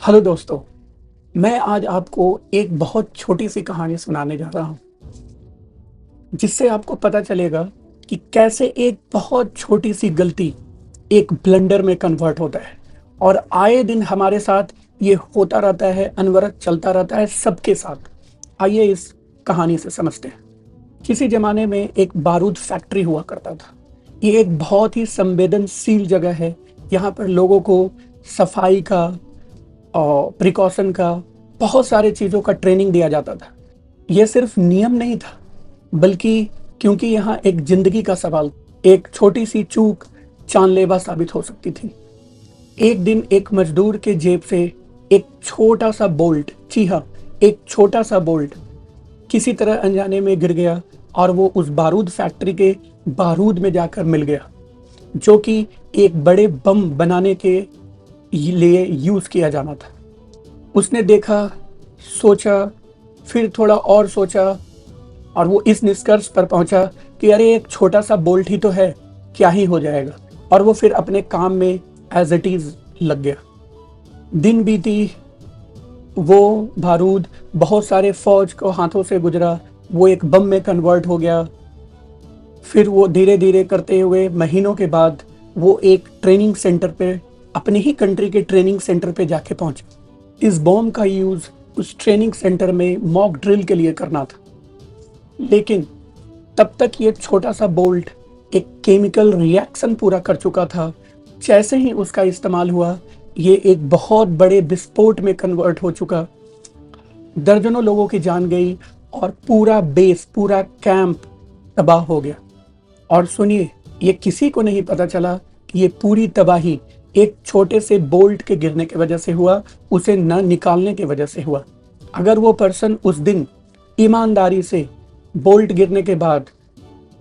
Hello दोस्तों, मैं आज आपको एक बहुत छोटी सी कहानी सुनाने जा रहा हूँ, जिससे आपको पता चलेगा कि कैसे एक बहुत छोटी सी गलती एक ब्लंडर में कन्वर्ट होता है। और आए दिन हमारे साथ ये होता रहता है, अनवरत चलता रहता है सबके साथ। आइए इस कहानी से समझते हैं। किसी ज़माने में एक बारूद फैक्ट्री हुआ करता था। ये एक बहुत ही संवेदनशील जगह है। यहाँ पर लोगों को सफाई का और प्रिकॉशन का, बहुत सारे चीज़ों का ट्रेनिंग दिया जाता था। ये सिर्फ नियम नहीं था, बल्कि क्योंकि यहाँ एक ज़िंदगी का सवाल, एक छोटी सी चूक जानलेवा साबित हो सकती थी। एक दिन एक मजदूर के जेब से एक छोटा सा बोल्ट, जी हाँ, एक छोटा सा बोल्ट किसी तरह अनजाने में गिर गया और वो उस बारूद फैक्ट्री के बारूद में जाकर मिल गया, जो कि एक बड़े बम बनाने के लिए यूज़ किया जाना था। उसने देखा, सोचा, फिर थोड़ा और सोचा और वो इस निष्कर्ष पर पहुंचा कि अरे एक छोटा सा बोल्ट ही तो है, क्या ही हो जाएगा। और वो फिर अपने काम में एज इट इज़ लग गया। दिन बीती, वो बारूद बहुत सारे फौज को हाथों से गुजरा, वो एक बम में कन्वर्ट हो गया। फिर वो धीरे धीरे करते हुए महीनों के बाद वो एक ट्रेनिंग सेंटर पे, अपने ही कंट्री के ट्रेनिंग सेंटर पे जाके पहुंचा। इस बॉम्ब का यूज़ उस ट्रेनिंग सेंटर में मॉक ड्रिल के लिए करना था। लेकिन तब तक ये छोटा सा बोल्ट एक केमिकल रिएक्शन पूरा कर चुका था। जैसे ही उसका इस्तेमाल हुआ, ये एक बहुत बड़े विस्फोट में कन्वर्ट हो चुका। दर्जनों लोगों की जान गई और पूरा बेस, पूरा कैंप तबाह हो गया। और सुनिए, ये किसी को नहीं पता चला कि ये पूरी तबाही एक छोटे से बोल्ट के गिरने की वजह से हुआ, उसे न निकालने की वजह से हुआ। अगर वो पर्सन उस दिन ईमानदारी से बोल्ट गिरने के बाद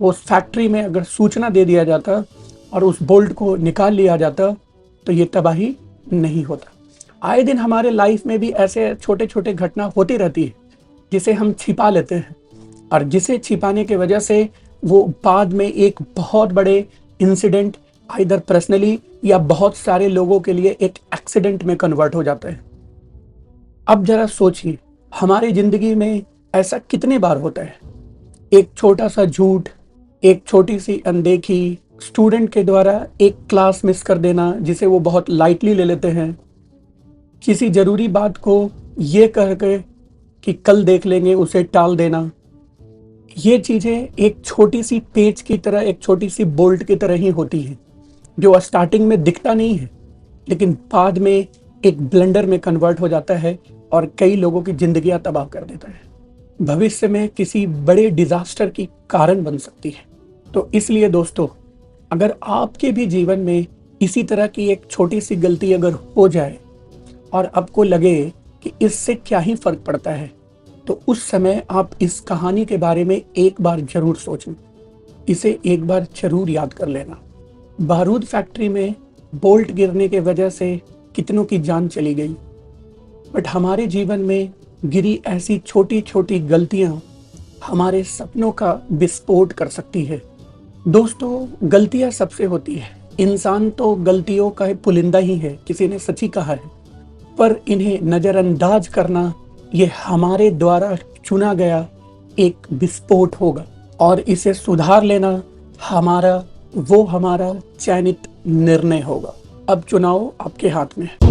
उस फैक्ट्री में अगर सूचना दे दिया जाता और उस बोल्ट को निकाल लिया जाता, तो ये तबाही नहीं होता। आए दिन हमारे लाइफ में भी ऐसे छोटे छोटे घटना होती रहती है, जिसे हम छिपा लेते हैं और जिसे छिपाने की वजह से वो बाद में एक बहुत बड़े इंसिडेंट, आइदर पर्सनली या बहुत सारे लोगों के लिए एक एक्सीडेंट में कन्वर्ट हो जाता है। अब जरा सोचिए, हमारी जिंदगी में ऐसा कितने बार होता है। एक छोटा सा झूठ, एक छोटी सी अनदेखी, स्टूडेंट के द्वारा एक क्लास मिस कर देना जिसे वो बहुत लाइटली ले लेते हैं, किसी जरूरी बात को ये कह के कि कल देख लेंगे उसे टाल देना। ये चीजें एक छोटी सी पेच की तरह, एक छोटी सी बोल्ट की तरह ही होती हैं, जो स्टार्टिंग में दिखता नहीं है, लेकिन बाद में एक ब्लेंडर में कन्वर्ट हो जाता है और कई लोगों की जिंदगियां तबाह कर देता है। भविष्य में किसी बड़े डिजास्टर की कारण बन सकती है। तो इसलिए दोस्तों, अगर आपके भी जीवन में इसी तरह की एक छोटी सी गलती अगर हो जाए और आपको लगे कि इससे क्या ही फर्क पड़ता है, तो उस समय आप इस कहानी के बारे में एक बार जरूर सोचें, इसे एक बार जरूर याद कर लेना। बारूद फैक्ट्री में बोल्ट गिरने के वजह से कितनों की जान चली गई, बट हमारे जीवन में गिरी ऐसी छोटी छोटी गलतियां हमारे सपनों का विस्फोट कर सकती है। दोस्तों, गलतियां सबसे होती है। इंसान तो गलतियों का पुलिंदा ही है, किसी ने सच ही कहा है। पर इन्हें नजरअंदाज करना, ये हमारे द्वारा चुना गया एक विस्फोट होगा और इसे सुधार लेना हमारा चयनित निर्णय होगा। अब चुनाव आपके हाथ में है।